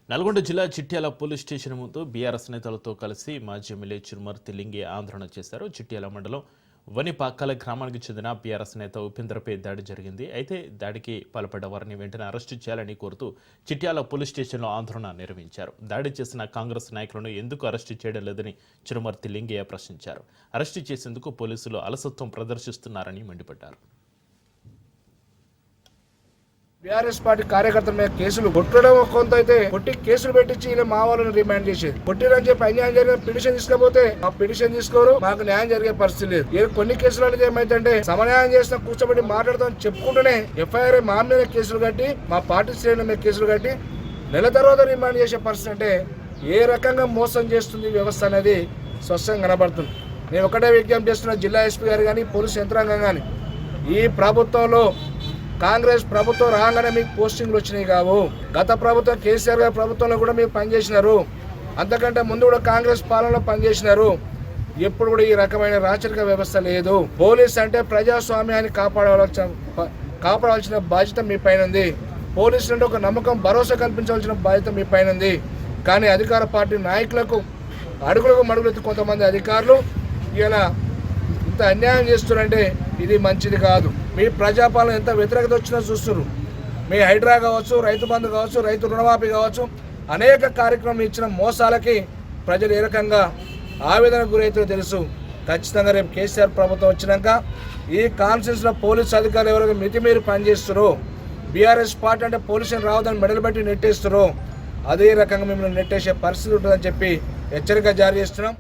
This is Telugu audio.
నల్గొండ జిల్లా చిట్యాల పోలీస్ స్టేషన్ ముందు బీఆర్ఎస్ నేతలతో కలిసి మాజీ ఎమ్మెల్యే చిరుమర్తి లింగి ఆందోళన చేశారు. చిట్యాల మండలం వనిపాక్కల గ్రామానికి చెందిన బీఆర్ఎస్ నేత ఉపేంద్రపై దాడి జరిగింది. అయితే దాడికి పాల్పడ్డ వారిని వెంటనే అరెస్టు చేయాలని కోరుతూ చిట్యాల పోలీస్ స్టేషన్లో ఆందోళన నిర్వహించారు. దాడి చేసిన కాంగ్రెస్ నాయకులను ఎందుకు అరెస్టు చేయడం లేదని చిరుమర్తి లింగయ్య ప్రశ్నించారు. అరెస్టు చేసేందుకు పోలీసులు అలసత్వం ప్రదర్శిస్తున్నారని మండిపడ్డారు. బీఆర్ఎస్ పార్టీ కార్యకర్తల మీద కేసులు కొట్టడం కొంత అయితే కొట్టి కేసులు పెట్టించి ఇలా మా వాళ్ళని రిమాండ్ చేసేది. కొట్టిరని చెప్పి అన్యాయం జరిగిన పిటిషన్ తీసుకపోతే ఆ పిటిషన్ తీసుకోరు, మాకు న్యాయం జరిగే పరిస్థితి లేదు. కొన్ని కేసులు ఏమైతే సమన్యాయం చేసిన కూర్చోబెట్టి మాట్లాడతాం చెప్పుకుంటూనే ఎఫ్ఐఆర్ మా మీద కేసులు కట్టి మా పార్టీ శ్రేణుల మీద కేసులు కట్టి నెల తర్వాత రిమాండ్ చేసే పరిస్థితి అంటే ఏ రకంగా మోసం చేస్తుంది వ్యవస్థ అనేది స్పష్టంగా కనబడుతుంది. నేను ఒకటే విజ్ఞప్తి చేస్తున్న జిల్లా ఎస్పీ గారు కానీ పోలీసు యంత్రాంగం కానీ, ఈ ప్రభుత్వంలో కాంగ్రెస్ ప్రభుత్వం రాగానే మీకు పోస్టింగ్లు వచ్చినాయి కావు. గత ప్రభుత్వం కేసీఆర్ గారి ప్రభుత్వంలో కూడా మీరు పనిచేసినారు, అంతకంటే ముందు కూడా కాంగ్రెస్ పాలనలో పనిచేసినారు. ఎప్పుడు కూడా ఈ రకమైన రాచరిక వ్యవస్థ లేదు. పోలీస్ అంటే ప్రజాస్వామ్యాన్ని కాపాడాల్సిన బాధ్యత మీ పైన ఉంది. పోలీసులు అంటే ఒక నమ్మకం భరోసా కల్పించాల్సిన బాధ్యత మీ పైన ఉంది. కానీ అధికార పార్టీ నాయకులకు అడుగులకు మడుగులెత్తి కొంతమంది అధికారులు ఇలా ఇంత అన్యాయం చేస్తున్నారంటే ఇది మంచిది కాదు. మీ ప్రజాపాలన ఎంత వ్యతిరేకత వచ్చినా చూస్తున్నారు. మీ హైడ్రా కావచ్చు, రైతు బంధు కావచ్చు, రైతు రుణమాఫీ కావచ్చు, అనేక కార్యక్రమం ఇచ్చిన మోసాలకి ప్రజలు ఏ రకంగా ఆవేదనకు గురవుతారో తెలుసు. ఖచ్చితంగా రేపు కేసీఆర్ ప్రభుత్వం వచ్చినాక ఈ కాన్స్టిట్యూన్సీలో పోలీసు అధికారులు ఎవరైతే మితిమీరి పనిచేస్తారో, బీఆర్ఎస్ పార్టీ అంటే పోలీసులు రావద్దని మెడలు పెట్టి నెట్టేస్తారో అదే రకంగా మిమ్మల్ని నెట్టేసే పరిస్థితి ఉంటుందని చెప్పి హెచ్చరిక జారీ చేస్తున్నాం.